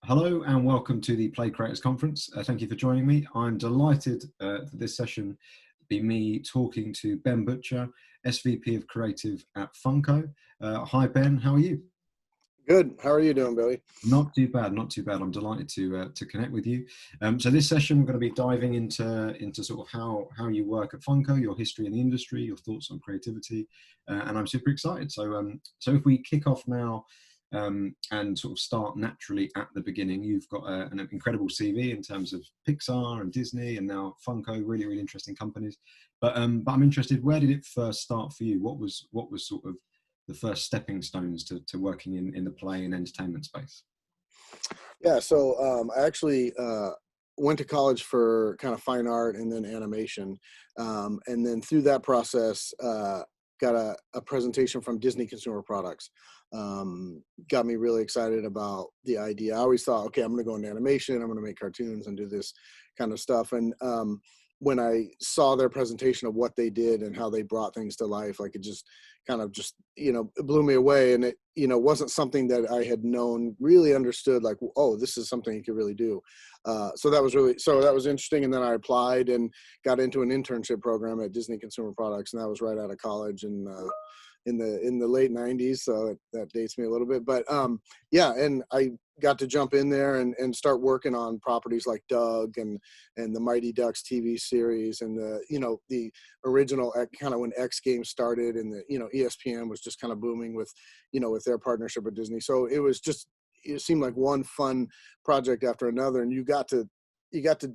Hello and welcome to the Play Creators Conference. Thank you for joining me. I'm delighted that this session be me talking to Ben Butcher, SVP of Creative at Funko. Hi Ben, how are you? Good. How are you doing, Billy? Not too bad, not too bad. I'm delighted to connect with you. So this session, we're going to be diving into sort of how you work at Funko, your history in the industry, your thoughts on creativity, and I'm super excited. So if we kick off now and sort of start naturally at the beginning, you've got an incredible CV in terms of Pixar and Disney, and now Funko, really interesting companies. But I'm interested, where did it first start for you? What was sort of the first stepping stones to working in the play and entertainment space? Yeah, so I actually went to college for kind of fine art and then animation. And then through that process, got a presentation from Disney Consumer Products. Got me really excited about the idea. I always thought, okay, I'm going to go into animation, I'm going to make cartoons and do this kind of stuff. And when I saw their presentation of what they did and how they brought things to life, like it just kind of it blew me away. And it, wasn't something that I had known, really understood, like, oh, this is something you could really do. So that was interesting. And then I applied and got into an internship program at Disney Consumer Products. And that was right out of college and in the late 90s. So that dates me a little bit, but yeah. And I got to jump in there and start working on properties like Doug and the Mighty Ducks TV series and the original kind of when X Games started and ESPN was just kind of booming with their partnership with Disney. So it seemed like one fun project after another, and you got to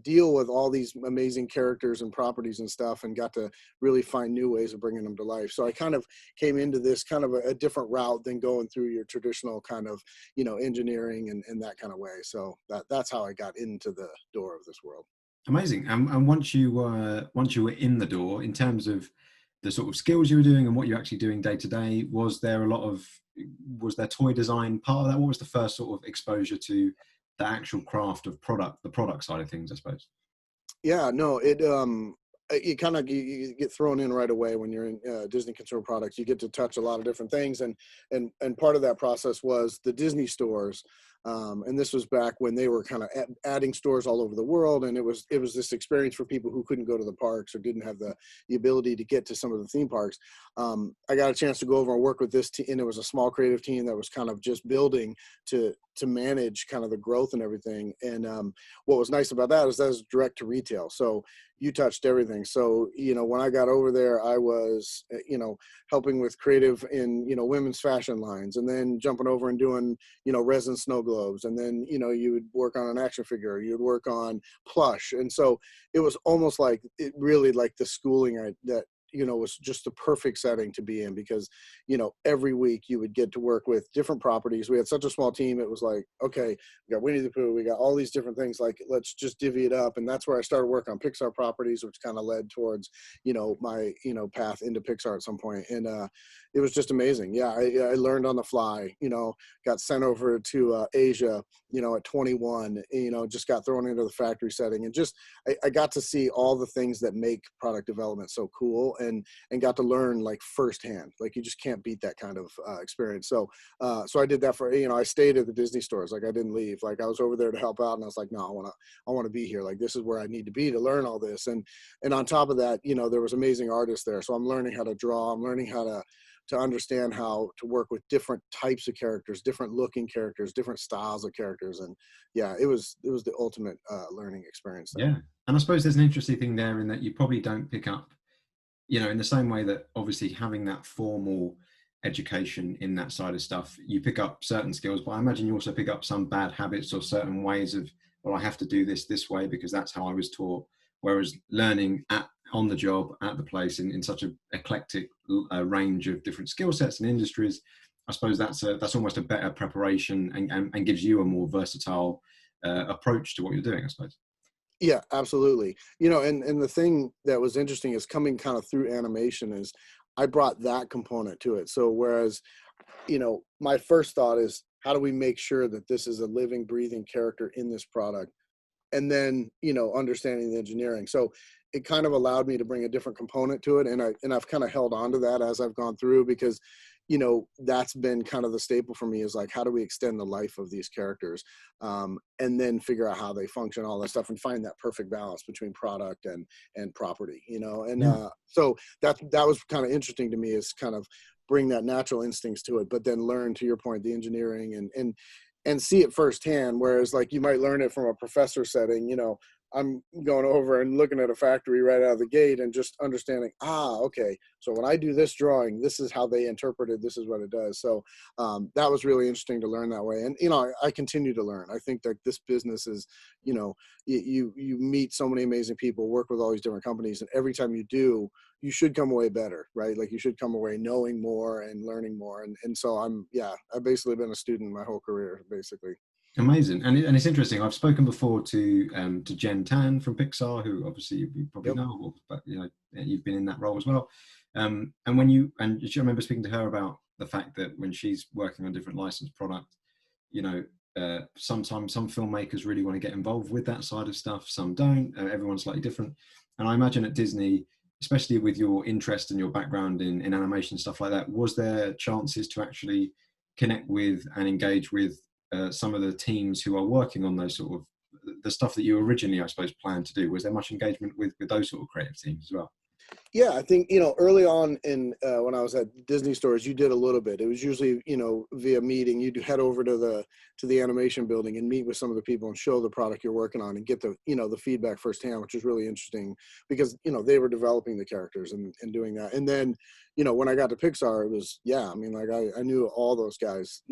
deal with all these amazing characters and properties and stuff, and got to really find new ways of bringing them to life. So I kind of came into this kind of a different route than going through your traditional kind of, engineering and that kind of way. So that's how I got into the door of this world. Amazing. And once you were in the door, in terms of the sort of skills you were doing and what you're actually doing day to day, was there toy design part of that? What was the first sort of exposure to the actual craft of the product side of things, I suppose? Yeah, no, you kind of you get thrown in right away when you're in Disney Consumer Products. You get to touch a lot of different things, and part of that process was the Disney stores. And this was back when they were kind of adding stores all over the world, and it was this experience for people who couldn't go to the parks or didn't have the ability to get to some of the theme parks. I got a chance to go over and work with this team, and it was a small creative team that was kind of just building to manage kind of the growth and everything. And what was nice about that is that was direct to retail, so you touched everything. So when I got over there, I was helping with creative in women's fashion lines, and then jumping over and doing resin snow globes, and then you would work on an action figure, you would work on plush. And so it was almost like it really like the schooling that was just the perfect setting to be in, because every week you would get to work with different properties. We had such a small team, it was like, okay, we got Winnie the Pooh, we got all these different things, like let's just divvy it up. And that's where I started working on Pixar properties, which kind of led towards my path into Pixar at some point. And it was just amazing. Yeah, I learned on the fly. Got sent over to Asia at 21, just got thrown into the factory setting, and just I got to see all the things that make product development so cool, and got to learn like firsthand. Like you just can't beat that kind of experience. So I did that for I stayed at the Disney stores. Like I didn't leave. Like I was over there to help out, and I was like, no, I want to be here. Like this is where I need to be to learn all this. And on top of that, there was amazing artists there. So I'm learning how to draw. I'm learning how to understand how to work with different types of characters, different looking characters, different styles of characters. And yeah, it was the ultimate learning experience there. Yeah. And I suppose there's an interesting thing there in that you probably don't pick up, in the same way that obviously having that formal education in that side of stuff, you pick up certain skills, but I imagine you also pick up some bad habits or certain ways of, well, I have to do this way because that's how I was taught. Whereas learning on the job, at the place, in such an eclectic range of different skill sets and industries, I suppose that's almost a better preparation and gives you a more versatile approach to what you're doing, I suppose. Yeah, absolutely. And the thing that was interesting is coming kind of through animation is I brought that component to it. So whereas, my first thought is, how do we make sure that this is a living, breathing character in this product? And then, understanding the engineering. So it kind of allowed me to bring a different component to it. And I've kind of held on to that as I've gone through, because, that's been kind of the staple for me, is like, how do we extend the life of these characters, and then figure out how they function, all that stuff, and find that perfect balance between product and property, and Yeah. so that was kind of interesting to me, is kind of bring that natural instincts to it, but then learn, to your point, the engineering and see it firsthand. Whereas like you might learn it from a professor setting, I'm going over and looking at a factory right out of the gate and just understanding, okay, so when I do this drawing, this is how they interpreted, this is what it does. So that was really interesting to learn that way. And, I continue to learn. I think that this business is, you meet so many amazing people, work with all these different companies, and every time you do, you should come away better, right? Like you should come away knowing more and learning more. And so I've basically been a student my whole career, basically. Amazing, and it's interesting. I've spoken before to Jen Tan from Pixar, who obviously you probably Yep. know, but you've been in that role as well. And when I remember speaking to her about the fact that when she's working on different licensed product, sometimes some filmmakers really want to get involved with that side of stuff, some don't. Everyone's slightly different, and I imagine at Disney, especially with your interest and your background in animation and stuff like that, was there chances to actually connect with and engage with some of the teams who are working on those sort of the stuff that you originally, I suppose, planned to do? Was there much engagement with those sort of creative teams as well? Yeah, I think, early on in when I was at Disney stores, you did a little bit. It was usually, via meeting. You'd head over to the animation building and meet with some of the people and show the product you're working on and get the feedback firsthand, which is really interesting because, they were developing the characters and doing that. And then, when I got to Pixar, it was, I mean, like I knew all those guys,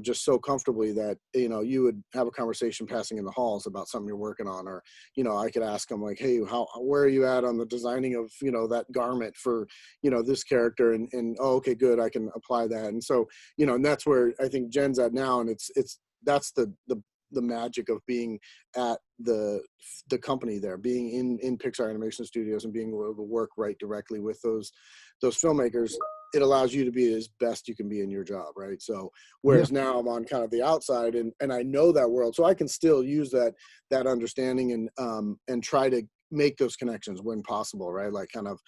just so comfortably that, you would have a conversation passing in the halls about something you're working on, or, I could ask them like, hey, where are you at on the designing of, that garment for, this character, and oh, okay, good, I can apply that. And so, and that's where I think Jen's at now. And that's the magic of being at the company there, being in Pixar Animation Studios and being able to work right directly with those filmmakers. It allows you to be as best you can be in your job, right? So Yeah. whereas now I'm on kind of the outside, and I know that world, so I can still use that understanding and try to make those connections when possible, right? Like kind of,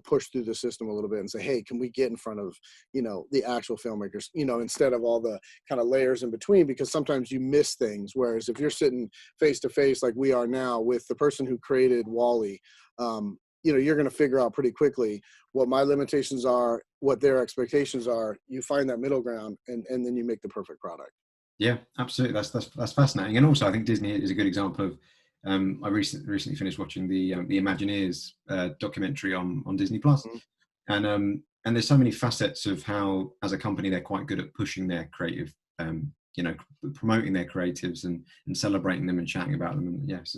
push through the system a little bit and say, hey, can we get in front of, the actual filmmakers, instead of all the kind of layers in between, because sometimes you miss things. Whereas if you're sitting face to face like we are now with the person who created Wall-E, you're going to figure out pretty quickly what my limitations are, what their expectations are. You find that middle ground, and then you make the perfect product. Yeah, absolutely. That's fascinating. And also, I think Disney is a good example of. I recently finished watching the Imagineers documentary on Disney Plus, Mm-hmm. and there's so many facets of how, as a company, they're quite good at pushing their creative, promoting their creatives and celebrating them and chatting about them. And yes,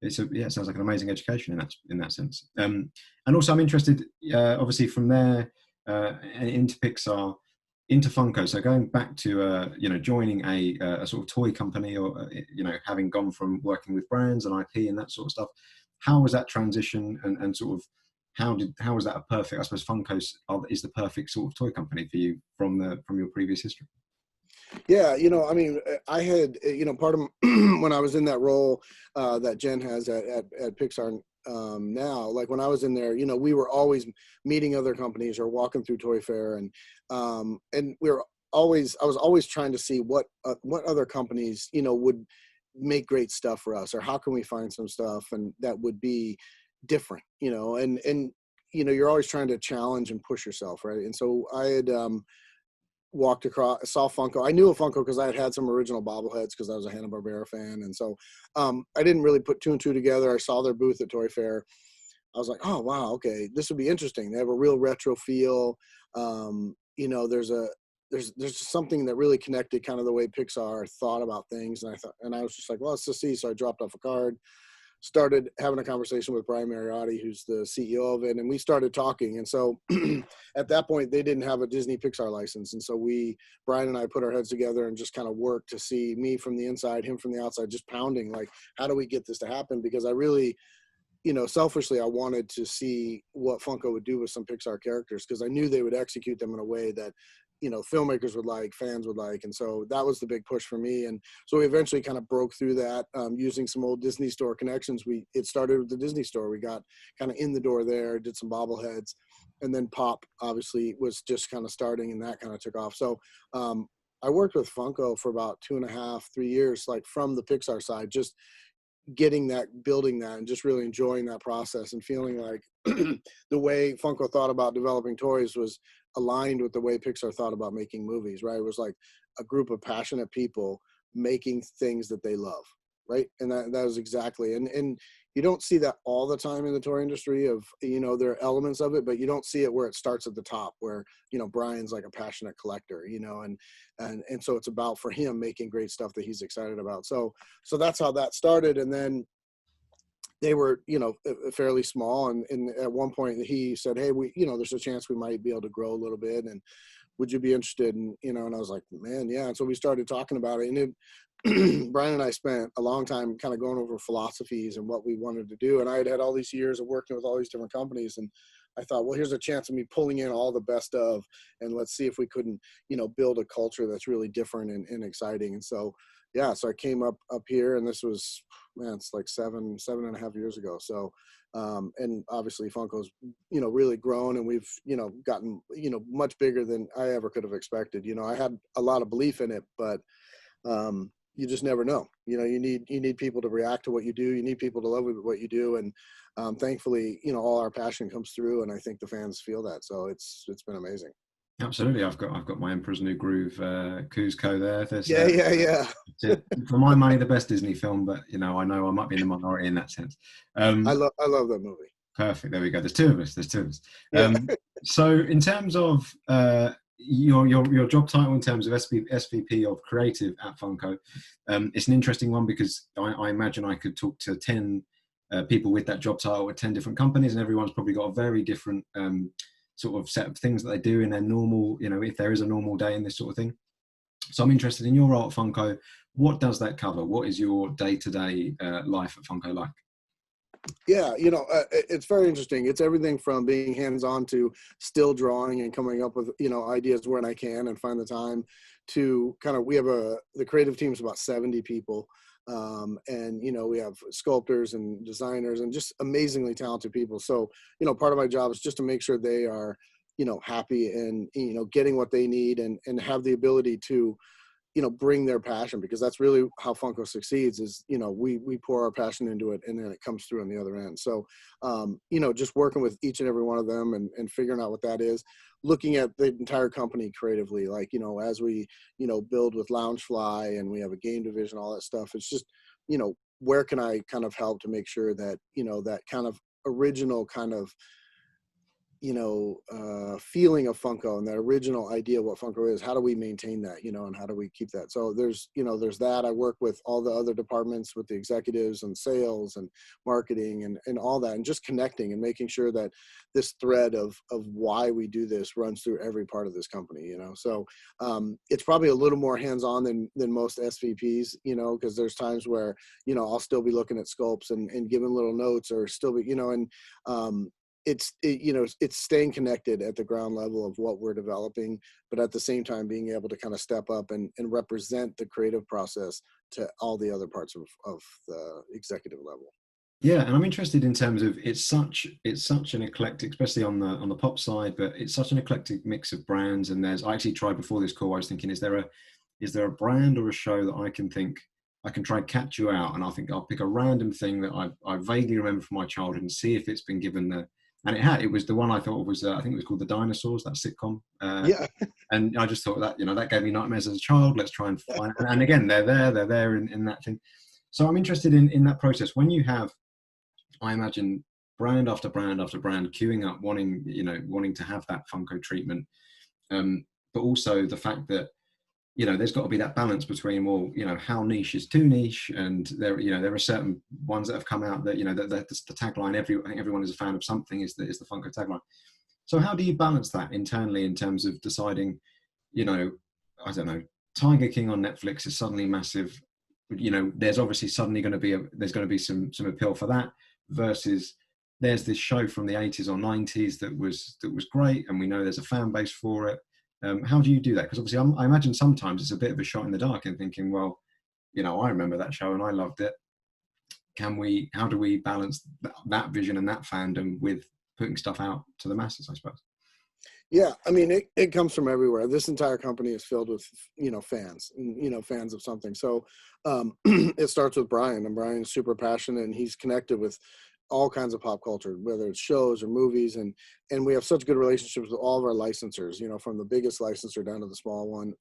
it sounds like an amazing education in that sense. And also, I'm interested, obviously, from there into Pixar, into Funko. So going back to joining a sort of toy company, or having gone from working with brands and IP and that sort of stuff, how was that transition, and sort of how was that a perfect? I suppose Funkos is the perfect sort of toy company for you from your previous history. Yeah, I mean, I had, part of when I was in that role that Jen has at Pixar now, like when I was in there, we were always meeting other companies or walking through Toy Fair, and I was always trying to see what other companies, would make great stuff for us, or how can we find some stuff and that would be different, and you're always trying to challenge and push yourself, right? And so I had walked across, saw Funko. I knew of Funko because I had some original bobbleheads because I was a Hanna-Barbera fan. And so I didn't really put two and two together. I saw their booth at Toy Fair. I was like, oh, wow, okay, this would be interesting. They have a real retro feel. There's something that really connected kind of the way Pixar thought about things. And I was just like, well, let's just see. So I dropped off a card, started having a conversation with Brian Mariotti, who's the CEO of it, and we started talking. And so at that point, they didn't have a Disney Pixar license. And so Brian and I put our heads together and just kind of worked to see, me from the inside, him from the outside, just pounding, like, how do we get this to happen? Because I really, selfishly, I wanted to see what Funko would do with some Pixar characters, because I knew they would execute them in a way that, filmmakers would like, fans would like. And so that was the big push for me. And so we eventually kind of broke through that using some old Disney store connections. It started with the Disney store. We got kind of in the door there, did some bobbleheads. and then Pop obviously was just kind of starting, and that kind of took off. So I worked with Funko for about 2.5, 3 years, like from the Pixar side, just getting that, building that, and just really enjoying that process and feeling like the way Funko thought about developing toys was aligned with the way Pixar thought about making movies, right? It was like a group of passionate people making things that they love, right? And that was exactly, and you don't see that all the time in the toy industry of, there are elements of it, but you don't see it where it starts at the top, where, Brian's like a passionate collector, and so it's about, for him, making great stuff that he's excited about. So that's how that started. And then they were, fairly small. And at one point he said, hey, there's a chance we might be able to grow a little bit. And would you be interested in, and I was like, man, yeah. And so we started talking about it. And Brian and I spent a long time kind of going over philosophies and what we wanted to do. And I had all these years of working with all these different companies. And I thought, well, here's a chance of me pulling in all the best of, and let's see if we couldn't, build a culture that's really different and exciting. And so, yeah, so I came up here, and this was, man, it's like 7.5 years ago. So, and obviously Funko's, really grown, and we've, gotten, much bigger than I ever could have expected. I had a lot of belief in it, but you just never know. You need people to react to what you do. You need people to love what you do. And thankfully, all our passion comes through, and I think the fans feel that. So it's been amazing. Absolutely, I've got my Emperor's New Groove Cuzco there. There's, yeah. For my money, the best Disney film, but I know I might be in the minority in that sense. I love that movie. Perfect. There we go. There's two of us. Yeah. So in terms of your job title, in terms of SVP of Creative at Funko, it's an interesting one, because I imagine I could talk to 10 people with that job title at 10 different companies, and everyone's probably got a very different sort of set of things that they do in their normal, if there is a normal day in this sort of thing. So I'm interested in your role at Funko. What does that cover? What is your day-to-day life at Funko like? Yeah, it's very interesting. It's everything from being hands-on to still drawing and coming up with, ideas when I can and find the time, to kind of, we have the creative team is about 70 people. And, we have sculptors and designers and just amazingly talented people. So, part of my job is just to make sure they are, happy and, getting what they need, and have the ability to, bring their passion, because that's really how Funko succeeds is, we pour our passion into it, and then it comes through on the other end. So, just working with each and every one of them and figuring out what that is, looking at the entire company creatively, like, as we, build with Loungefly, and we have a game division, all that stuff. It's just, where can I kind of help to make sure that, that kind of original kind of, feeling of Funko, and that original idea of what Funko is, how do we maintain that, and how do we keep that? So there's that. I work with all the other departments, with the executives and sales and marketing and all that, and just connecting and making sure that this thread of why we do this runs through every part of this company, So it's probably a little more hands-on than most SVPs, because there's times where, I'll still be looking at sculpts and giving little notes, or still be, it's staying connected at the ground level of what we're developing, but at the same time being able to kind of step up and represent the creative process to all the other parts of the executive level. Yeah, and I'm interested in terms of it's such an eclectic, especially on the pop side, but it's such an eclectic mix of brands. And I actually tried before this call, I was thinking, is there a brand or a show that I can try and catch you out, and I'll pick a random thing that I vaguely remember from my childhood and see if it's been given the. And it was the one I thought was, I think it was called The Dinosaurs, that sitcom. Yeah. And I just thought that, that gave me nightmares as a child. Let's try and find, and again, they're there in that thing. So I'm interested in that process. When you have, I imagine, brand after brand after brand queuing up, wanting to have that Funko treatment. But also the fact that, there's got to be that balance between, well, how niche is too niche, and there are certain ones that have come out that, that's the tagline. I think everyone is a fan of something is the Funko tagline. So how do you balance that internally in terms of deciding, I don't know, Tiger King on Netflix is suddenly massive. There's obviously suddenly going to be some appeal for that, versus there's this show from the 80s or 90s that was great, and we know there's a fan base for it. How do you do that? Because obviously I imagine sometimes it's a bit of a shot in the dark and thinking, well, I remember that show and I loved it. How do we balance that vision and that fandom with putting stuff out to the masses, I suppose? Yeah, I mean, it comes from everywhere. This entire company is filled with, fans, fans of something. So it starts with Brian, and Brian's super passionate, and he's connected with all kinds of pop culture, whether it's shows or movies. And we have such good relationships with all of our licensors, from the biggest licensor down to the small one.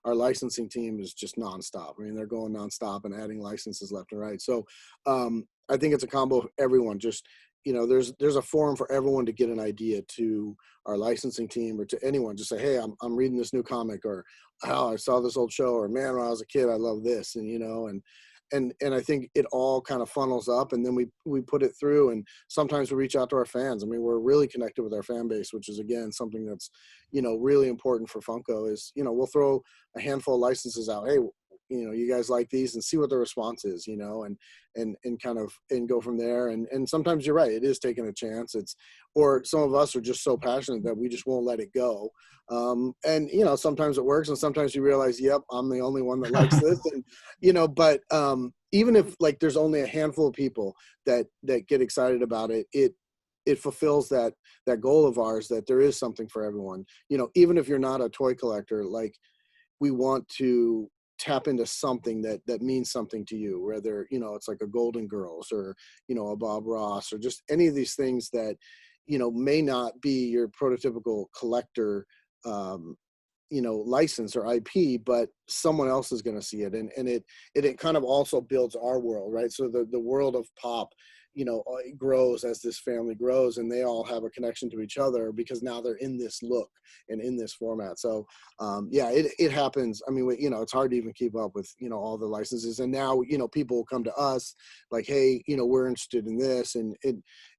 Our licensing team is just nonstop. I mean, they're going nonstop and adding licenses left and right. So I think it's a combo of everyone. Just, there's a forum for everyone to get an idea to our licensing team or to anyone. Just say, hey, I'm reading this new comic, or oh, I saw this old show, or man, when I was a kid, I love this, and I think it all kind of funnels up, and then we put it through, and sometimes we reach out to our fans. I mean, we're really connected with our fan base, which is again something that's really important for Funko. Is we'll throw a handful of licenses out. Hey, you guys like these, and see what the response is, and kind of and go from there. And sometimes you're right, it is taking a chance. Or some of us are just so passionate that we just won't let it go. And sometimes it works, and sometimes you realize, yep, I'm the only one that likes this. And but even if like there's only a handful of people that get excited about it, it fulfills that goal of ours, that there is something for everyone. Even if you're not a toy collector, like, we want to tap into something that means something to you, whether it's like a Golden Girls, or a Bob Ross, or just any of these things that may not be your prototypical collector license or IP, but someone else is going to see it, and it kind of also builds our world, right? So the world of pop it grows as this family grows, and they all have a connection to each other because now they're in this look and in this format. So yeah, it happens. I mean, it's hard to even keep up with all the licenses, and now people will come to us like, hey, we're interested in this, and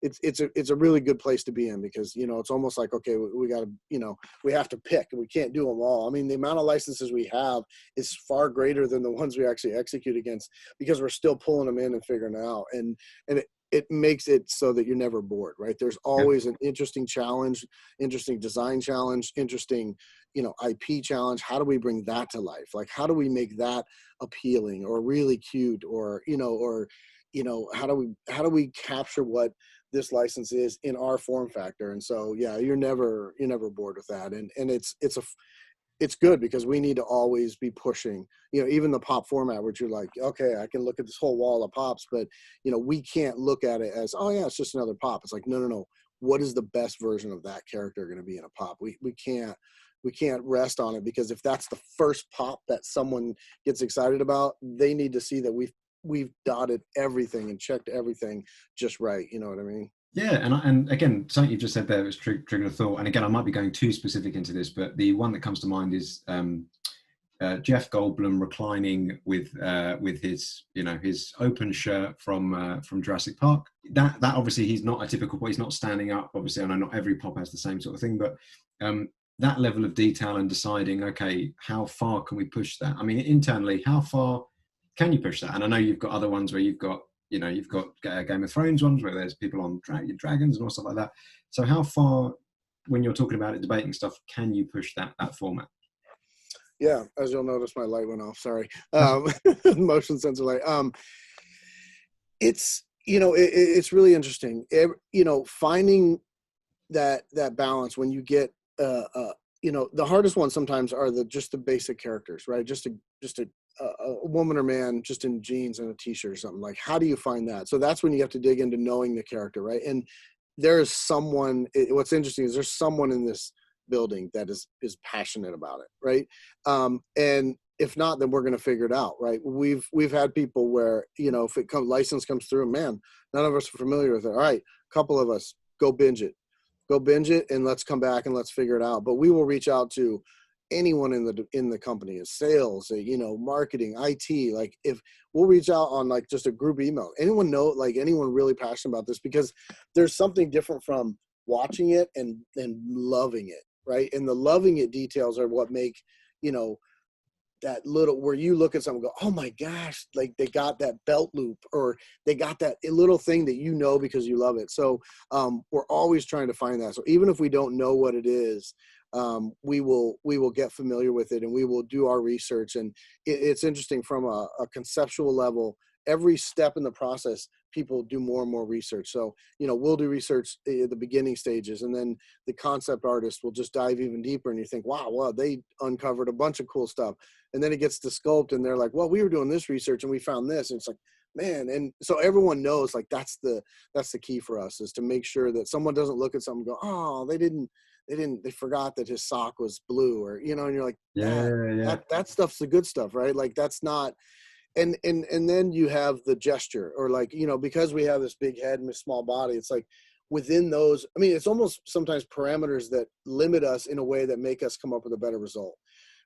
it's a really good place to be in, because it's almost like, okay, we got to we have to pick, and we can't do them all. I mean, the amount of licenses we have is far greater than the ones we actually execute against, because we're still pulling them in and figuring it out, and it makes it so that you're never bored, right? There's always an interesting challenge, interesting design challenge, interesting, IP challenge. How do we bring that to life? Like, how do we make that appealing or really cute, or, how do we capture what this license is in our form factor? And so, yeah, you're never bored with that. And it's good, because we need to always be pushing, even the pop format, which you're like, okay, I can look at this whole wall of pops, but, we can't look at it as, oh yeah, it's just another pop. It's like, no. What is the best version of that character going to be in a pop? We can't rest on it, because if that's the first pop that someone gets excited about, they need to see that we've dotted everything and checked everything just right. You know what I mean? Yeah, and again, something you just said there was triggered a thought. And again, I might be going too specific into this, but the one that comes to mind is Jeff Goldblum reclining with his his open shirt from Jurassic Park. That obviously he's not a typical, he's not standing up. Obviously, I know not every pop has the same sort of thing, but that level of detail and deciding, okay, how far can we push that? I mean, internally, how far can you push that? And I know you've got other ones where you've got Game of Thrones ones where there's people on dragons and all stuff like that. So how far, when you're talking about it, debating stuff, can you push that format? Yeah, as you'll notice, my light went off. Sorry, motion sensor light. It's it's really interesting. Finding that balance when you get the hardest ones sometimes are just the basic characters, right? Just a woman or man just in jeans and a t-shirt or something. Like, how do you find that? So that's when you have to dig into knowing the character, right? And there's someone. What's interesting is there's someone in this building that is passionate about it, right? And if not, then we're going to figure it out, right? We've had people where if license comes through, man, none of us are familiar with it. All right, a couple of us go binge it, and let's come back and let's figure it out. But we will reach out to anyone in the company, is sales, marketing, IT. Like, if we'll reach out on like just a group email, anyone really passionate about this, because there's something different from watching it and loving it, right? And the loving it details are what make that little, where you look at someone and go, oh my gosh, like they got that belt loop, or they got that little thing that because you love it. So we're always trying to find that. So even if we don't know what it is, we will get familiar with it, and we will do our research. And it's interesting from a conceptual level. Every step in the process, people do more and more research. So, we'll do research at the beginning stages, and then the concept artist will just dive even deeper, and you think, wow, they uncovered a bunch of cool stuff. And then it gets to sculpt, and they're like, well, we were doing this research and we found this. And it's like, man. And so everyone knows, like, that's the key for us, is to make sure that someone doesn't look at something and go, oh, they forgot that his sock was blue, or, and you're like, that stuff's the good stuff, right? Like, that's not. And then you have the gesture, or like, because we have this big head and a small body, it's like within those, I mean, it's almost sometimes parameters that limit us in a way that make us come up with a better result,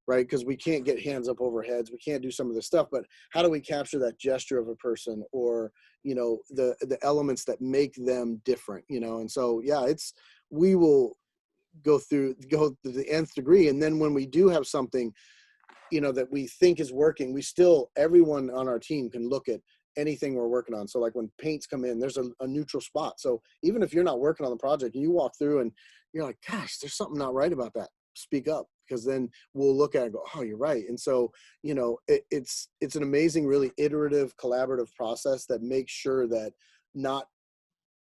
right? Because we can't get hands up over heads. We can't do some of this stuff, but how do we capture that gesture of a person, or, the elements that make them different, and so, yeah, we will go to the nth degree. And then when we do have something, that we think is working, everyone on our team can look at anything we're working on. So like when paints come in, there's a neutral spot. So even if you're not working on the project and you walk through and you're like, gosh, there's something not right about that, speak up, because then we'll look at it and go, oh, you're right. And so, it's an amazing, really iterative, collaborative process that makes sure that not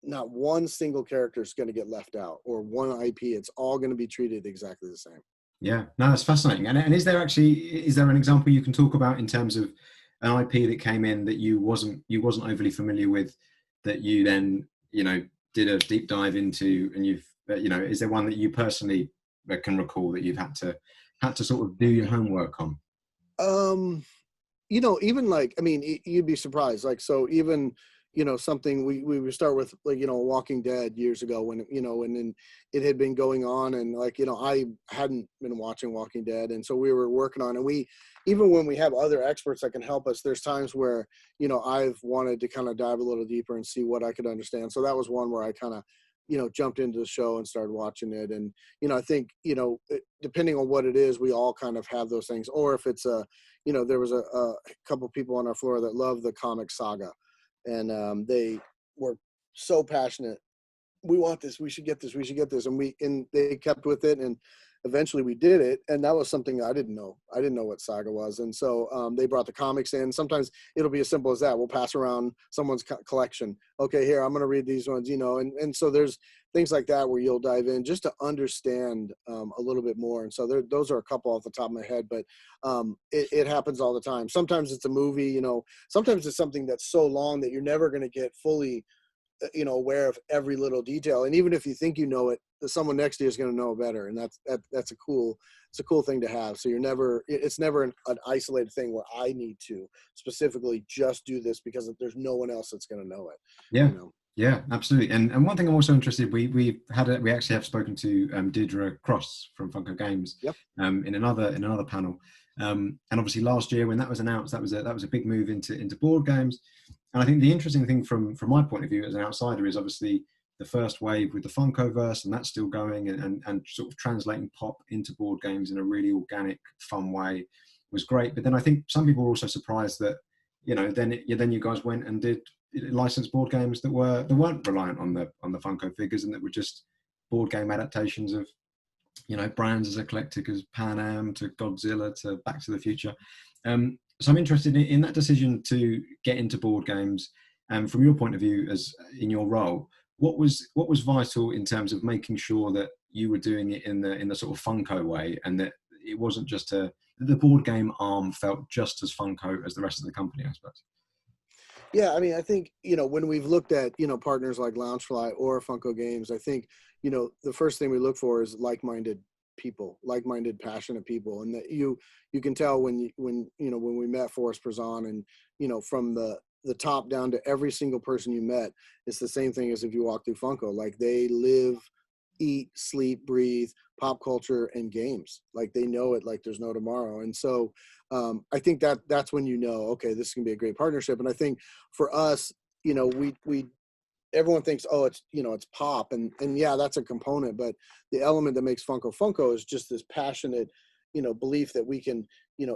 one single character is going to get left out, or one IP. It's all going to be treated exactly the same. Yeah, no, that's fascinating. And is there an example you can talk about in terms of an IP that came in that you wasn't overly familiar with, that you then, did a deep dive into, and you've, is there one that you personally can recall that you've had to sort of do your homework on? Even like, I mean, you'd be surprised. Like, so even, something we would start with, like, Walking Dead years ago, when, and then it had been going on, and like, I hadn't been watching Walking Dead. And so we were working on, and even when we have other experts that can help us, there's times where, I've wanted to kind of dive a little deeper and see what I could understand. So that was one where I kind of, jumped into the show and started watching it. And, I think, depending on what it is, we all kind of have those things. Or if it's there was a couple people on our floor that love the comic Saga. And they were so passionate. We want this. We should get this. We should get this. And they kept with it. And eventually we did it. And that was something I didn't know. I didn't know what Saga was. And so they brought the comics in. Sometimes it'll be as simple as that. We'll pass around someone's collection. Okay, here, I'm going to read these ones, and so there's things like that where you'll dive in just to understand a little bit more. And so those are a couple off the top of my head, but it happens all the time. Sometimes it's a movie, sometimes it's something that's so long that you're never going to get fully aware of every little detail. And even if you think you know it, someone next to you is going to know better. And that's a cool thing to have. So it's never an isolated thing where I need to specifically just do this because there's no one else that's going to know it. Yeah. Yeah, absolutely. And one thing I'm also interested, we actually have spoken to Deirdre Cross from Funko Games. Yep. In another panel. And obviously last year when that was announced, that was a big move into board games. And I think the interesting thing from my point of view as an outsider is obviously the first wave with the Funkoverse, and that's still going, and sort of translating pop into board games in a really organic, fun way was great. But then I think some people were also surprised that, then you guys went and did licensed board games that weren't reliant on the Funko figures, and that were just board game adaptations of, brands as eclectic as Pan Am to Godzilla to Back to the Future. So I'm interested in that decision to get into board games, and from your point of view, as in your role, what was vital in terms of making sure that you were doing it in the sort of Funko way, and that it wasn't just the board game arm felt just as Funko as the rest of the company, I suppose. Yeah, I mean, I think, when we've looked at, partners like Langsworthy or Funko Games, I think, the first thing we look for is like-minded people, like-minded, passionate people. And that you can tell when we met Forrest Prezan, and, from the top down to every single person you met, it's the same thing as if you walk through Funko. Like, they live, eat, sleep, breathe pop culture and games. Like, they know it like there's no tomorrow. And so I think that's when okay, this is gonna be a great partnership. And I think for us, we everyone thinks, oh, it's it's pop, and yeah, that's a component, but the element that makes Funko is just this passionate belief that we can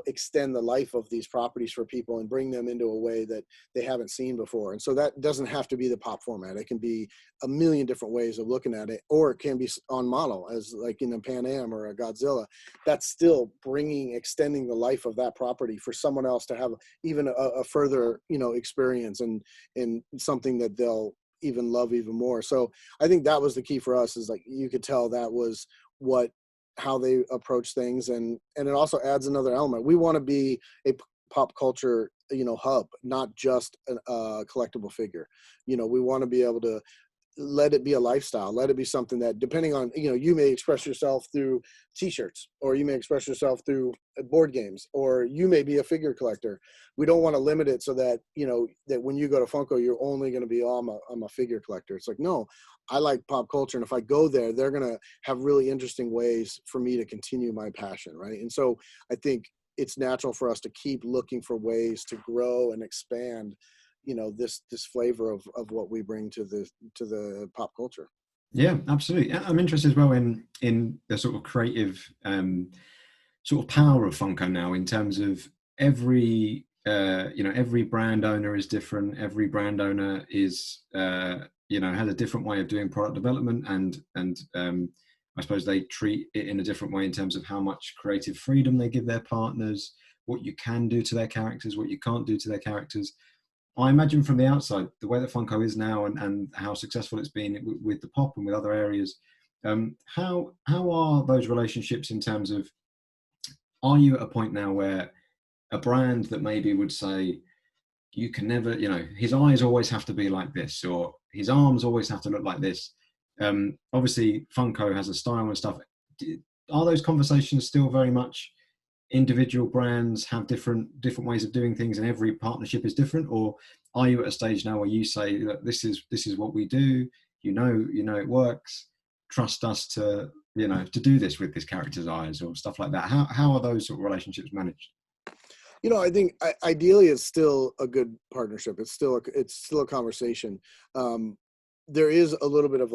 extend the life of these properties for people and bring them into a way that they haven't seen before. And so that doesn't have to be the pop format. It can be a million different ways of looking at it, or it can be on model, as like in a Pan Am or a Godzilla. That's still extending the life of that property for someone else to have even a further, experience and something that they'll even love even more. So I think that was the key for us, is like, you could tell that was how they approach things. And it also adds another element. We want to be a pop culture, hub, not just a collectible figure. We want to be able to let it be a lifestyle, let it be something that, depending on, you may express yourself through t-shirts, or you may express yourself through board games, or you may be a figure collector. We don't want to limit it so that, that when you go to Funko, you're only going to be, oh, I'm a figure collector. It's like, no, I like pop culture. And if I go there, they're going to have really interesting ways for me to continue my passion. Right. And so I think it's natural for us to keep looking for ways to grow and expand, this flavor of what we bring to the pop culture. Yeah, absolutely. I'm interested as well in the sort of creative sort of power of Funko now, in terms of every every brand owner is different. Every brand owner is has a different way of doing product development, and I suppose they treat it in a different way in terms of how much creative freedom they give their partners, what you can do to their characters, what you can't do to their characters. I imagine from the outside, the way that Funko is now, and how successful it's been with the pop and with other areas, how are those relationships in terms of, are you at a point now where a brand that maybe would say, you can never, his eyes always have to be like this, or his arms always have to look like this. Obviously, Funko has a style and stuff. Are those conversations still very much individual brands have different ways of doing things, and every partnership is different? Or are you at a stage now where you say, look, this is what we do, it works, trust us to do this with this character's eyes, or stuff like that? How are those sort of relationships managed? I think ideally it's still a good partnership. It's still a conversation. There is a little bit of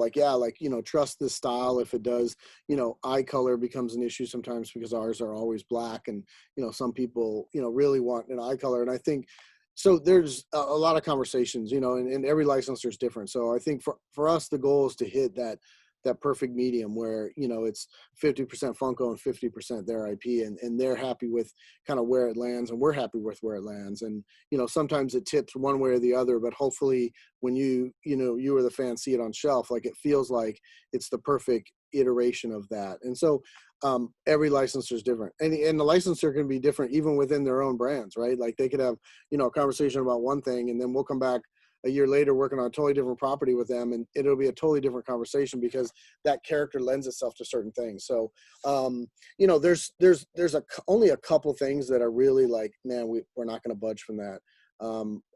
trust this style. If it does, eye color becomes an issue sometimes, because ours are always black, and some people really want an eye color. And I think so there's a lot of conversations, and every licensor is different. So I think for us, the goal is to hit that perfect medium where, it's 50% Funko and 50% their IP, and they're happy with kind of where it lands, and we're happy with where it lands. And, sometimes it tips one way or the other, but hopefully when you or the fan see it on shelf, like, it feels like it's the perfect iteration of that. And so every licensor is different, and the licensor can be different even within their own brands, right? Like, they could have, a conversation about one thing, and then we'll come back a year later working on a totally different property with them, and it'll be a totally different conversation because that character lends itself to certain things. So there's only a couple things that are really like, man, we're not going to budge from that.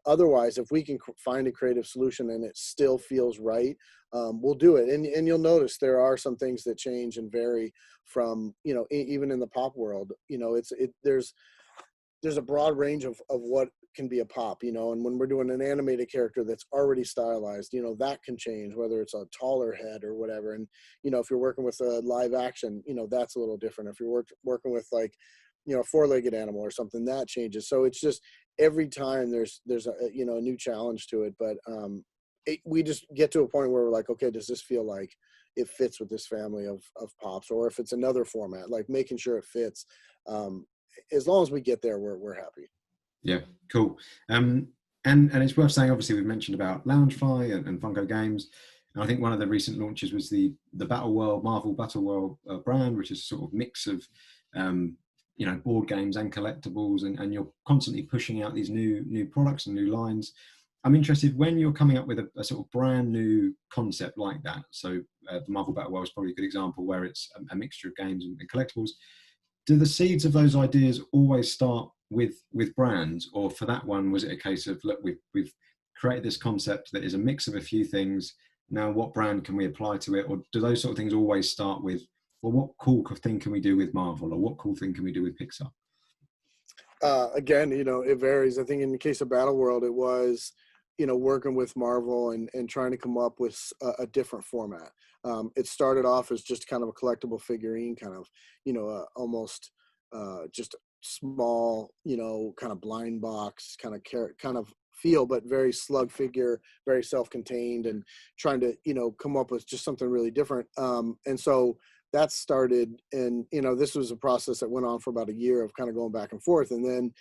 Otherwise, if we can find a creative solution and it still feels right, we'll do it. And you'll notice there are some things that change and vary from, even in the pop world. There's a broad range of what can be a pop, and when we're doing an animated character that's already stylized, that can change, whether it's a taller head or whatever. And, if you're working with a live action, that's a little different. If you're working with like, a four-legged animal or something, that changes. So it's just every time there's a new challenge to it. But we just get to a point where we're like, okay, does this feel like it fits with this family of pops? Or if it's another format, like making sure it fits. As long as we get there, we're happy. Yeah, cool. And it's worth saying, obviously, we've mentioned about Loungefly and Funko Games. And I think one of the recent launches was the Battle World, Marvel Battle World brand, which is a sort of mix of, board games and collectibles. And you're constantly pushing out these new products and new lines. I'm interested, when you're coming up with a sort of brand new concept like that. So the Marvel Battle World is probably a good example, where it's a mixture of games and collectibles. Do the seeds of those ideas always start with brands, or for that one, was it a case of, look, we've created this concept that is a mix of a few things, now what brand can we apply to it? Or do those sort of things always start with, well, what cool thing can we do with Marvel, or what cool thing can we do with Pixar? Again, it varies. I think in the case of Battle World, it was, working with Marvel and trying to come up with a different format. It started off as just kind of a collectible figurine, kind of, almost just small, kind of blind box, kind of feel, but very slug figure, very self-contained, and trying to, come up with just something really different. And so that started, and, this was a process that went on for about a year of kind of going back and forth. And then,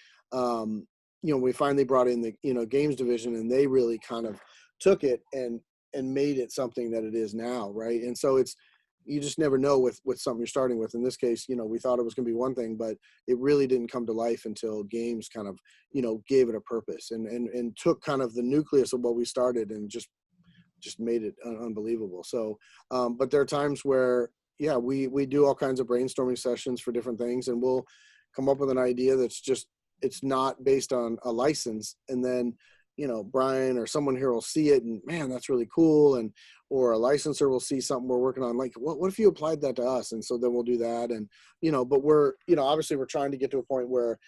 we finally brought in the, games division, and they really kind of took it and made it something that it is now. Right. And so you just never know with something you're starting with. In this case, we thought it was going to be one thing, but it really didn't come to life until games kind of, gave it a purpose and took kind of the nucleus of what we started and just made it unbelievable. So, but there are times where, yeah, we do all kinds of brainstorming sessions for different things, and we'll come up with an idea that's just, it's not based on a license. And then, Brian or someone here will see it and, man, that's really cool. And, or a licensor will see something we're working on, like, what if you applied that to us? And so then we'll do that. And, but we're, obviously we're trying to get to a point where,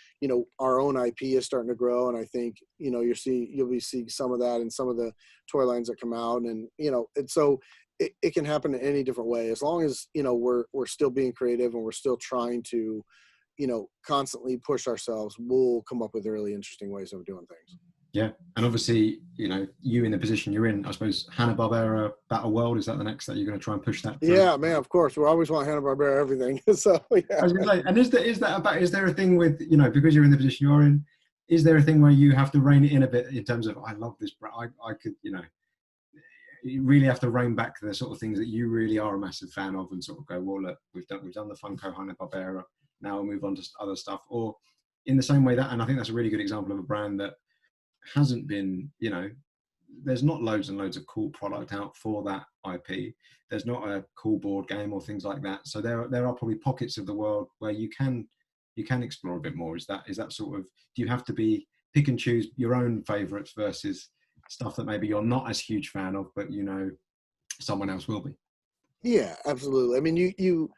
our own IP is starting to grow. And I think, you'll be seeing some of that in some of the toy lines that come out. And, and so it can happen in any different way, as long as, we're still being creative and we're still trying to, constantly push ourselves. We'll come up with really interesting ways of doing things. Yeah, and obviously, you in the position you're in, I suppose Hanna-Barbera Battle World, is that the next that you're going to try and push that through? Yeah, man, of course. We always want Hanna-Barbera everything. So, yeah. I was going to say, and is there a thing with, because you're in the position you're in, is there a thing where you have to rein it in a bit in terms of, I love this, I could, you really have to rein back the sort of things that you really are a massive fan of and sort of go, well, look, we've done the Funko Hanna-Barbera, now we'll move on to other stuff. Or in the same way that, and I think that's a really good example of a brand that hasn't been, there's not loads and loads of cool product out for that IP. There's not a cool board game or things like that. So there are probably pockets of the world where you can explore a bit more. Is that sort of, do you have to pick and choose your own favorites versus stuff that maybe you're not as huge fan of, but someone else will be? Yeah, absolutely. I mean, you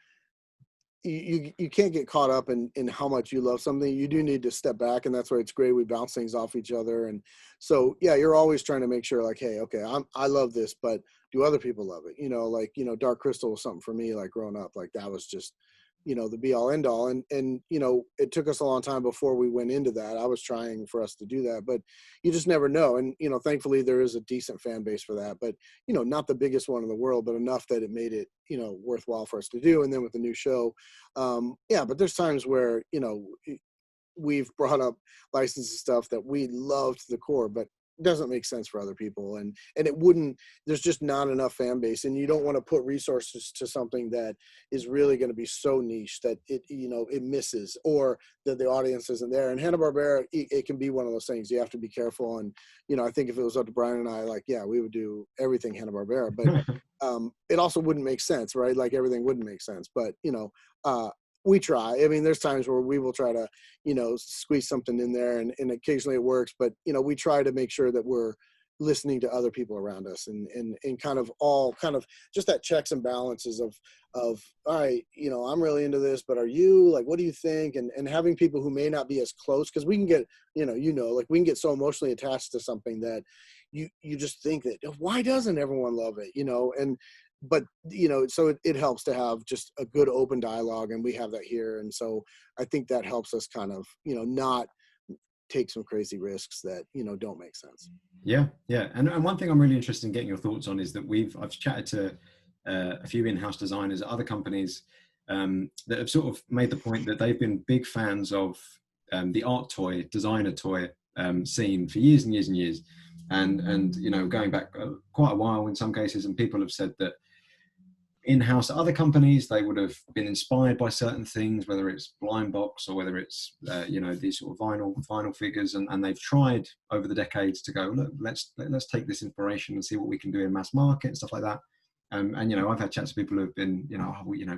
can't get caught up in how much you love something. You do need to step back, and that's why it's great. We bounce things off each other. And so, yeah, you're always trying to make sure, like, hey, okay, I love this, but do other people love it? Dark Crystal was something for me, like growing up, like that was just, the be all end all. And, it took us a long time before we went into that. I was trying for us to do that, but you just never know. And, thankfully there is a decent fan base for that, but, not the biggest one in the world, but enough that it made it, worthwhile for us to do. And then with the new show, yeah, but there's times where, we've brought up licensed stuff that we love to the core, but doesn't make sense for other people, and it wouldn't, there's just not enough fan base, and you don't want to put resources to something that is really going to be so niche that it misses, or that the audience isn't there. And Hanna-Barbera, it can be one of those things you have to be careful. And I think if it was up to Brian and I, like, yeah, we would do everything Hanna-Barbera, but it also wouldn't make sense, right? Like everything wouldn't make sense, but we try. I mean, there's times where we will try to, squeeze something in there, and occasionally it works, but, we try to make sure that we're listening to other people around us, and kind of all kind of just that checks and balances of, all right, I'm really into this, but are you, like, what do you think? And having people who may not be as close, because we can get, like we can get so emotionally attached to something that you just think that, why doesn't everyone love it? But so it helps to have just a good open dialogue, and we have that here. And so I think that helps us kind of, not take some crazy risks that, don't make sense. Yeah. And one thing I'm really interested in getting your thoughts on is that I've chatted to a few in-house designers at other companies that have sort of made the point that they've been big fans of the art toy, designer toy scene for years and years and years. And going back quite a while in some cases, and people have said that in-house at other companies, they would have been inspired by certain things, whether it's blind box or whether it's these sort of vinyl figures, and they've tried over the decades to go, look, let's take this inspiration and see what we can do in mass market and stuff like that. And I've had chats with people who have been,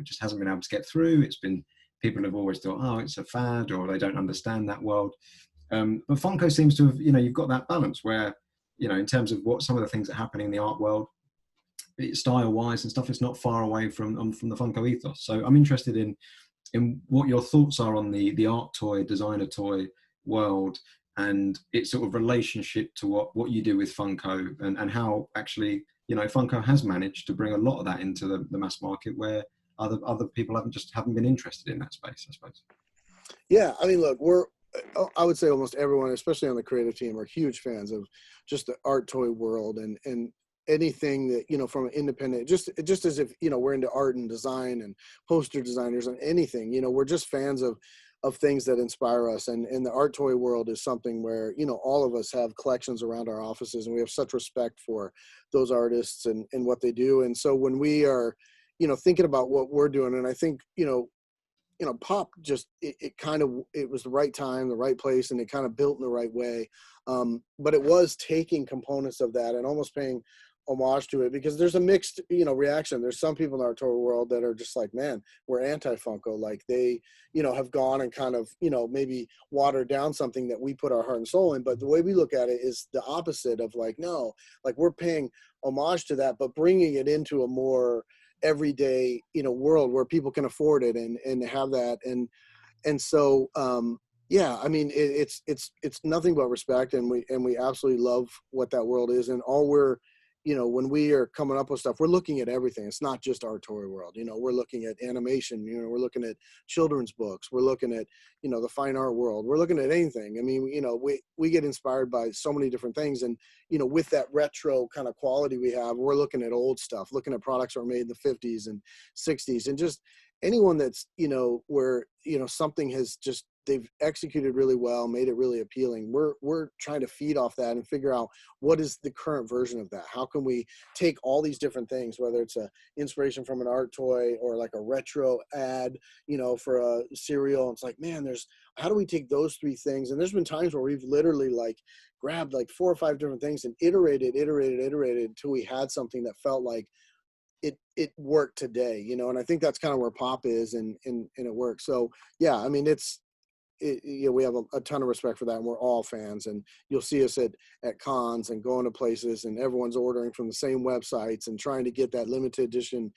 just hasn't been able to get through. It's been, people have always thought, oh, it's a fad, or they don't understand that world. But Funko seems to have, you've got that balance where, in terms of what some of the things that happen in the art world, style-wise and stuff, it's not far away from the Funko ethos. So I'm interested in what your thoughts are on the art toy, designer toy world, and its sort of relationship to what you do with Funko, and how actually Funko has managed to bring a lot of that into the mass market, where other people haven't been interested in that space, I suppose. Yeah, I mean, look, I would say almost everyone, especially on the creative team, are huge fans of just the art toy world and anything that, from an independent, just as if, we're into art and design and poster designers and anything, we're just fans of things that inspire us. And the art toy world is something where, all of us have collections around our offices, and we have such respect for those artists and what they do. And so when we are, thinking about what we're doing, and I think, pop just it was the right time, the right place, and it kind of built in the right way. But it was taking components of that and almost paying homage to it, because there's a mixed reaction. There's some people in the art tour world that are just like, man, we're anti-Funko, like they have gone and kind of maybe watered down something that we put our heart and soul in. But the way we look at it is the opposite of like, no, like we're paying homage to that, but bringing it into a more everyday world where people can afford it and have that. And so yeah, I mean, it's nothing but respect, and we absolutely love what that world is. And all we're when we are coming up with stuff, we're looking at everything. It's not just our toy world. We're looking at animation, we're looking at children's books, we're looking at the fine art world, we're looking at anything. I mean, we get inspired by so many different things. And with that retro kind of quality we have, we're looking at old stuff, looking at products that were made in the 50s and 60s, and just anyone that's where something has just, they've executed really well, made it really appealing. We're trying to feed off that and figure out what is the current version of that. How can we take all these different things, whether it's a inspiration from an art toy or like a retro ad, for a cereal. It's like, man, how do we take those three things? And there's been times where we've literally like grabbed like 4 or 5 different things and iterated until we had something that felt like it worked today, and I think that's kind of where pop is, and it works. So yeah, I mean, we have a ton of respect for that, and we're all fans. And you'll see us at cons and going to places, and everyone's ordering from the same websites and trying to get that limited edition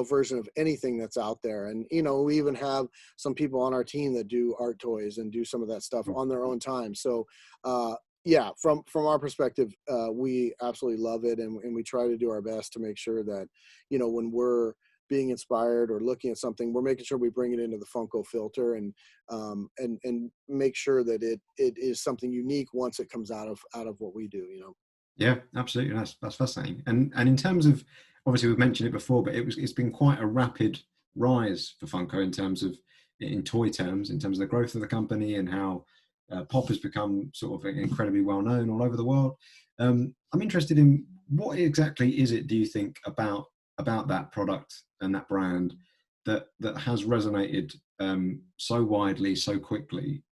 version of anything that's out there. And we even have some people on our team that do art toys and do some of that stuff on their own time. So yeah, from our perspective, we absolutely love it, and we try to do our best to make sure that when we're being inspired or looking at something, we're making sure we bring it into the Funko filter, and make sure that it is something unique once it comes out of what we do. Yeah, absolutely. That's fascinating. And in terms of, obviously we've mentioned it before, but it's been quite a rapid rise for Funko in terms of, in toy terms, in terms of the growth of the company and how pop has become sort of incredibly well known all over the world. I'm interested in, what exactly is it, do you think, about that product and that brand that has resonated so widely, so quickly?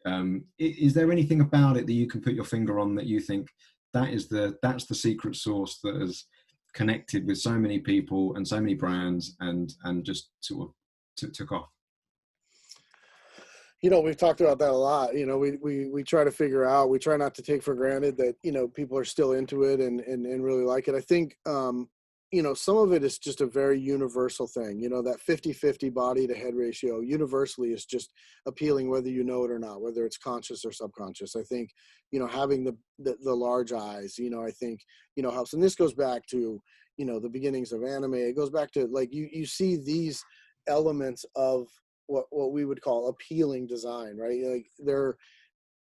Is there anything about it that you can put your finger on that you think that's the secret sauce that has connected with so many people and so many brands and just sort of took off? We've talked about that a lot. We try to figure out, we try not to take for granted that, people are still into it and really like it. I think, some of it is just a very universal thing. That 50-50 body to head ratio universally is just appealing, whether you know it or not, whether it's conscious or subconscious. I think, having the large eyes, I think, helps. And this goes back to, the beginnings of anime. It goes back to, like, you see these elements of what we would call appealing design, right? Like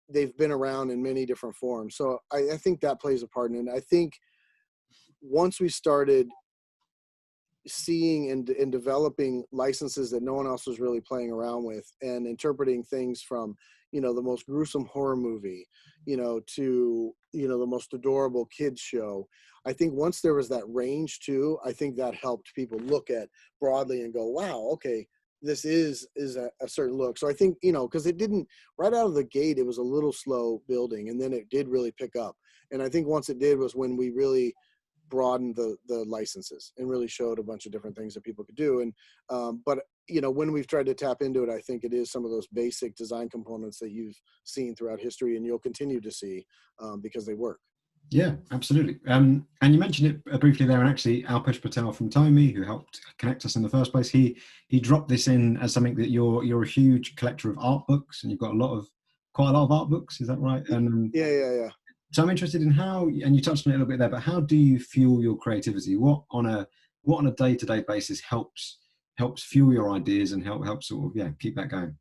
they've been around in many different forms. So I think that plays a part in it. I think once we started seeing and developing licenses that no one else was really playing around with, and interpreting things from the most gruesome horror movie to the most adorable kids show, I think once there was that range too, I think that helped people look at broadly and go, wow, okay, this is a certain look. So I think because it didn't, right out of the gate, it was a little slow building, and then it did really pick up. And I think once it did was when we really broadened the licenses and really showed a bunch of different things that people could do. And but when we've tried to tap into it, I think it is some of those basic design components that you've seen throughout history, and you'll continue to see because they work. Yeah, absolutely. And you mentioned it briefly there, and actually Alpesh Patel from Tomy, who helped connect us in the first place, he dropped this in as something that you're a huge collector of art books, and you've got quite a lot of art books. Is that right? And Yeah. so I'm interested in how, and you touched on it a little bit there, but how do you fuel your creativity? What on a day-to-day basis helps fuel your ideas and help sort of keep that going?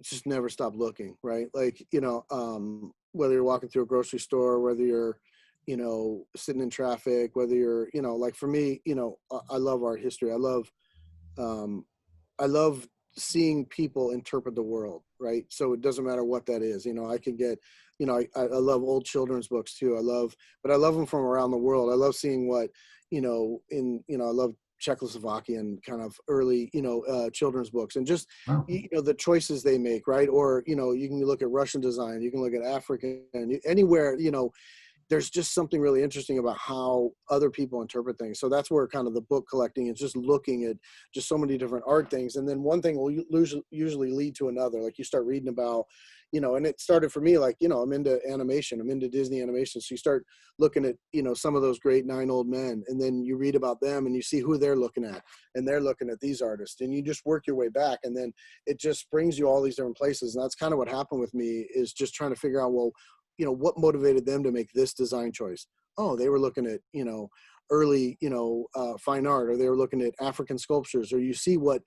just never stop looking, right? Like, whether you're walking through a grocery store, whether you're, sitting in traffic, whether you're, like for me, I love art history. Um, I love seeing people interpret the world, right? So it doesn't matter what that is. I can get, I love old children's books too. But I love them from around the world. I love seeing what, I love Czechoslovakian kind of early, children's books, and just, Wow. the choices they make, right? Or, you can look at Russian design, you can look at African, anywhere, there's just something really interesting about how other people interpret things. So that's where kind of the book collecting is, just looking at just so many different art things. And then one thing will usually lead to another. Like you start reading about, and it started for me, like, I'm into animation, I'm into Disney animation. So you start looking at, some of those great 9 old men, and then you read about them and you see who they're looking at, and they're looking at these artists, and you just work your way back. And then it just brings you all these different places. And that's kind of what happened with me, is just trying to figure out, well, what motivated them to make this design choice? Oh, they were looking at, early, fine art, or they were looking at African sculptures, or you see what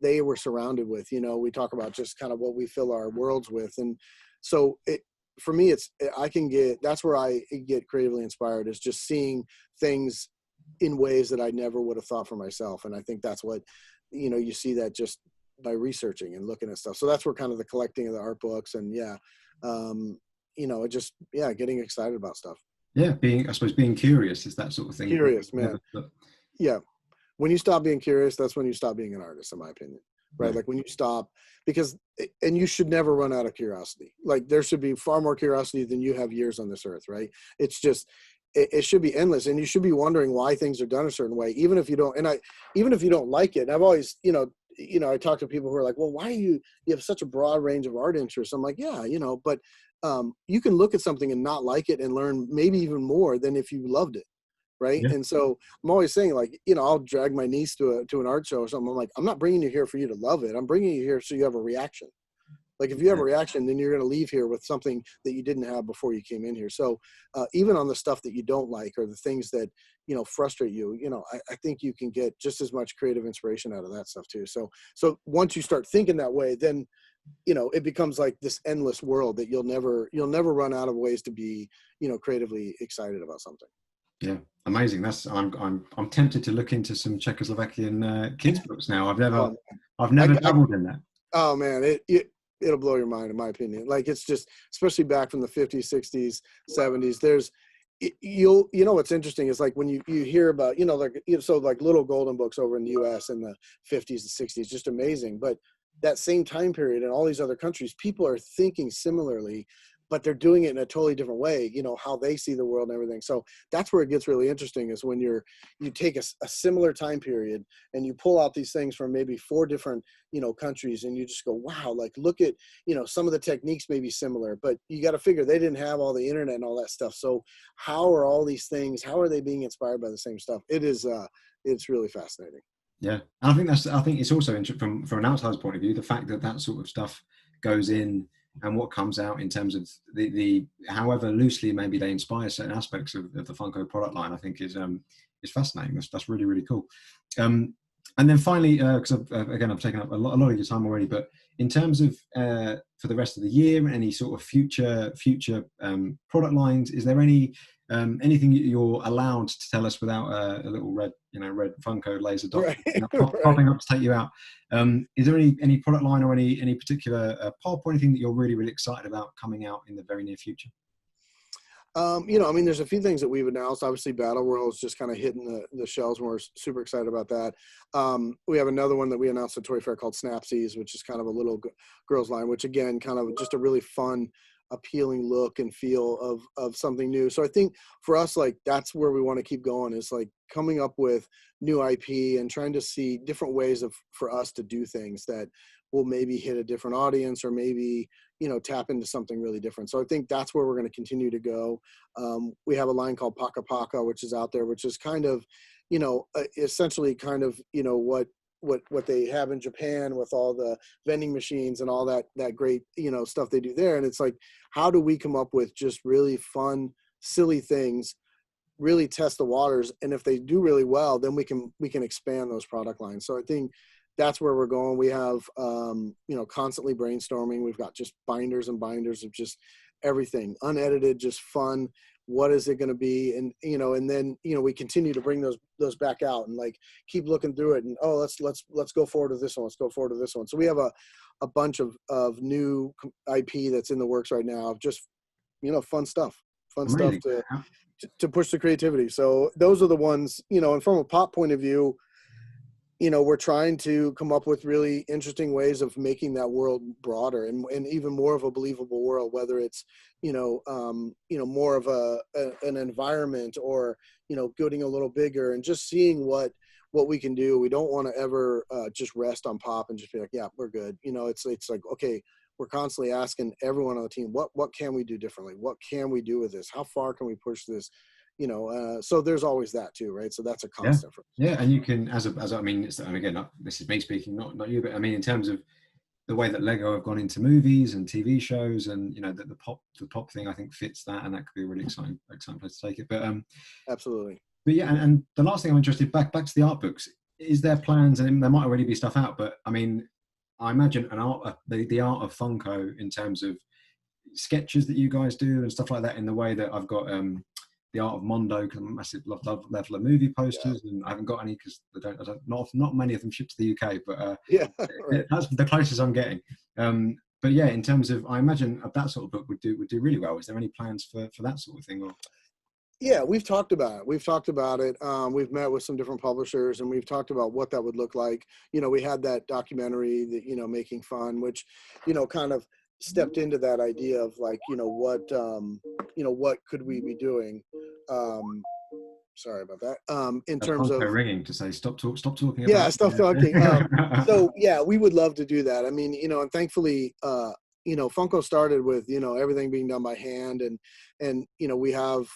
they were surrounded with. We talk about just kind of what we fill our worlds with. And so for me, that's where I get creatively inspired, is just seeing things in ways that I never would have thought for myself. And I think that's what, you see that just by researching and looking at stuff. So that's where kind of the collecting of the art books, and getting excited about stuff. Yeah, I suppose being curious is that sort of thing. Curious, man. Yeah. When you stop being curious, that's when you stop being an artist, in my opinion. Right? Yeah. Like when you stop, and you should never run out of curiosity. Like there should be far more curiosity than you have years on this earth, right? It's just, it should be endless, and you should be wondering why things are done a certain way, even if you don't like it. And I've always, I talk to people who are like, well, why you have such a broad range of art interests? I'm like, yeah, but you can look at something and not like it and learn maybe even more than if you loved it, right? Yeah. And so I'm always saying, like, I'll drag my niece to an art show or something. I'm like, I'm not bringing you here for you to love it. I'm bringing you here so you have a reaction. Like if you have a reaction, then you're going to leave here with something that you didn't have before you came in here. So even on the stuff that you don't like, or the things that, frustrate you, I think you can get just as much creative inspiration out of that stuff too. So once you start thinking that way, then, it becomes like this endless world that you'll never run out of ways to be, creatively excited about something. Yeah, amazing. I'm tempted to look into some Czechoslovakian kids books now. I've never dabbled in that. Oh man, it'll blow your mind, in my opinion. Like it's just, especially back from the 50s, 60s, 70s. There's, what's interesting is like when you hear about, like little golden books over in the US in the 50s and 60s, just amazing. But that same time period in all these other countries, people are thinking similarly, but they're doing it in a totally different way, how they see the world and everything. So that's where it gets really interesting, is when you take a similar time period and you pull out these things from maybe 4 different, countries, and you just go, wow, like look at, some of the techniques may be similar, but you got to figure they didn't have all the internet and all that stuff. So how are all these things, how are they being inspired by the same stuff? It's really fascinating. Yeah, and I think it's also interesting from an outsider's point of view, the fact that sort of stuff goes in, and what comes out in terms of the however loosely maybe they inspire certain aspects of the Funko product line, I think is fascinating. That's really, really cool. And then finally, because I've taken up a lot of your time already, but in terms of for the rest of the year, any sort of future product lines, is there anything you're allowed to tell us without a little red Funko laser dot popping up to take you out? Is there any product line or any particular pop or anything that you're really, really excited about coming out in the very near future? There's a few things that we've announced. Obviously, Battle World is just kind of hitting the shelves, and we're super excited about that. We have another one that we announced at Toy Fair called Snapsies, which is kind of a little girls line, which again, kind of just a really fun, appealing look and feel of something new. So I think for us, like that's where we want to keep going, is like coming up with new IP and trying to see different ways for us to do things that will maybe hit a different audience, or maybe, tap into something really different. So I think that's where we're going to continue to go. We have a line called Paka Paka, which is out there, which is kind of, essentially kind of, what they have in Japan with all the vending machines and all that great, stuff they do there. And it's like, how do we come up with just really fun, silly things, really test the waters? And if they do really well, then we can expand those product lines. So I think that's where we're going. We have, constantly brainstorming. We've got just binders and binders of just everything, unedited, just fun. What is it going to be? And, and then, we continue to bring those back out and like keep looking through it and, oh, let's go forward to this one. Let's go forward to this one. So we have a bunch of new IP that's in the works right now of just, fun stuff Amazing. to push the creativity. So those are the ones, and from a pop point of view, we're trying to come up with really interesting ways of making that world broader and even more of a believable world, whether it's, more of an environment or, getting a little bigger and just seeing what we can do. We don't want to ever just rest on pop and just be like, yeah, we're good. It's like, okay, we're constantly asking everyone on the team, what can we do differently? What can we do with this? How far can we push this? So there's always that too, right? So that's a constant. Yeah, and you can, I mean, and again, this is me speaking, not you, but I mean, in terms of the way that Lego have gone into movies and TV shows, and the pop thing, I think fits that, and that could be a really exciting place to take it. But absolutely. But yeah, and the last thing I'm interested back to the art books. Is there plans, and there might already be stuff out, but I mean, I imagine the art of Funko in terms of sketches that you guys do and stuff like that, in the way that I've got the art of Mondo, because I'm a massive love level of movie posters, and I haven't got any because not many of them ship to the UK, but right. That's the closest I'm getting. But yeah, in terms of, I imagine that sort of book would do really well. Is there any plans for that sort of thing? Or? Yeah, we've talked about it. We've met with some different publishers, and we've talked about what that would look like. We had that documentary that, Making Fun, which, kind of stepped into that idea of like, what could we be doing? Sorry about that. In terms of ringing to say stop talking. Yeah, stop talking. So yeah, we would love to do that. I mean, and thankfully, Funko started with, everything being done by hand, and we have,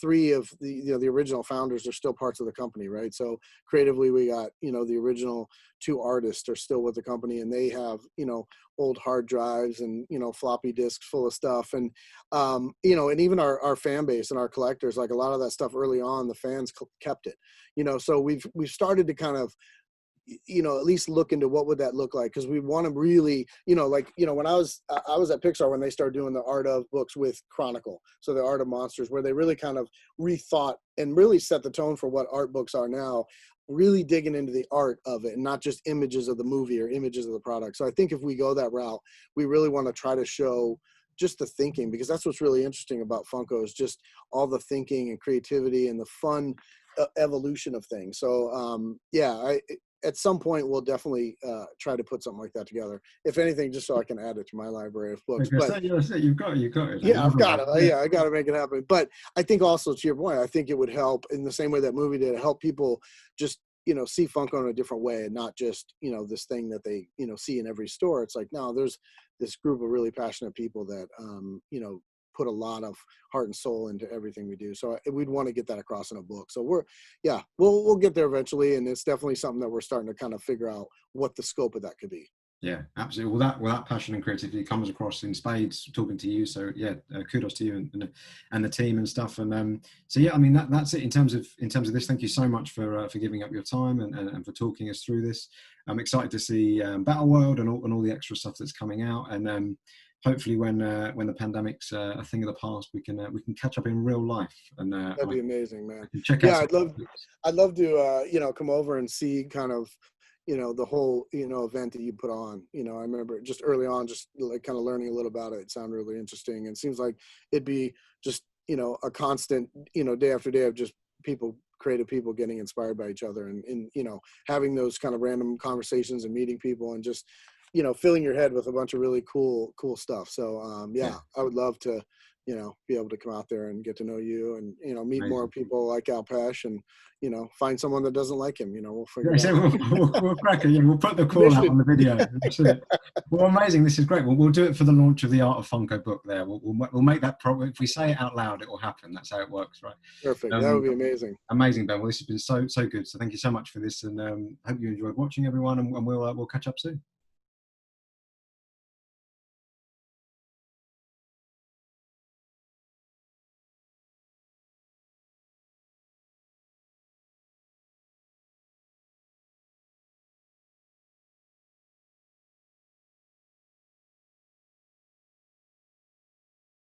three of the original founders are still parts of the company, right? So creatively, we got, the original two artists are still with the company, and they have, old hard drives and, floppy disks full of stuff. And, and even our fan base and our collectors, like a lot of that stuff early on, the fans kept it, so we've started to kind of, at least look into what would that look like, because we want to really, when I was at Pixar when they started doing the art of books with Chronicle, so the art of monsters, where they really kind of rethought and really set the tone for what art books are now, really digging into the art of it and not just images of the movie or images of the product. So I think if we go that route, we really want to try to show just the thinking, because that's what's really interesting about Funko, is just all the thinking and creativity and the fun evolution of things. So at some point we'll definitely try to put something like that together. If anything, just so I can add it to my library of books. But you've got it. Yeah, I've got it. Yeah, I got to make it happen. But I think also, to your point, I think it would help in the same way that movie did, help people just, see Funko in a different way, and not just, this thing that they, see in every store. It's like, no, there's this group of really passionate people that, put a lot of heart and soul into everything we do. So we'd want to get that across in a book. So we'll get there eventually. And it's definitely something that we're starting to kind of figure out what the scope of that could be. Yeah, absolutely. Well, that passion and creativity comes across in spades talking to you. So yeah, kudos to you and the team and stuff. And so yeah, I mean that's it in terms of this. Thank you so much for giving up your time and for talking us through this. I'm excited to see Battle World and all the extra stuff that's coming out. And hopefully when the pandemic's a thing of the past, we can catch up in real life. And that'd be amazing, man. I'd love to come over and see kind of, the whole, event that you put on. I remember just early on, just like kind of learning a little about it. It sounded really interesting. And it seems like it'd be just, a constant, day after day of just creative people getting inspired by each other and having those kind of random conversations and meeting people and just, filling your head with a bunch of really cool stuff. So, I would love to, be able to come out there and get to know you and, meet Amazing. More people like Alpesh and, find someone that doesn't like him, we'll figure it out. We'll crack it. Yeah, we'll put the call out on the video. That's it. Well, amazing. This is great. We'll do it for the launch of the Art of Funko book there. We'll make that problem. If we say it out loud, it will happen. That's how it works, right? Perfect. That would be amazing. Amazing, Ben. Well, this has been so good. So thank you so much for this, and hope you enjoyed watching, everyone, and we'll catch up soon.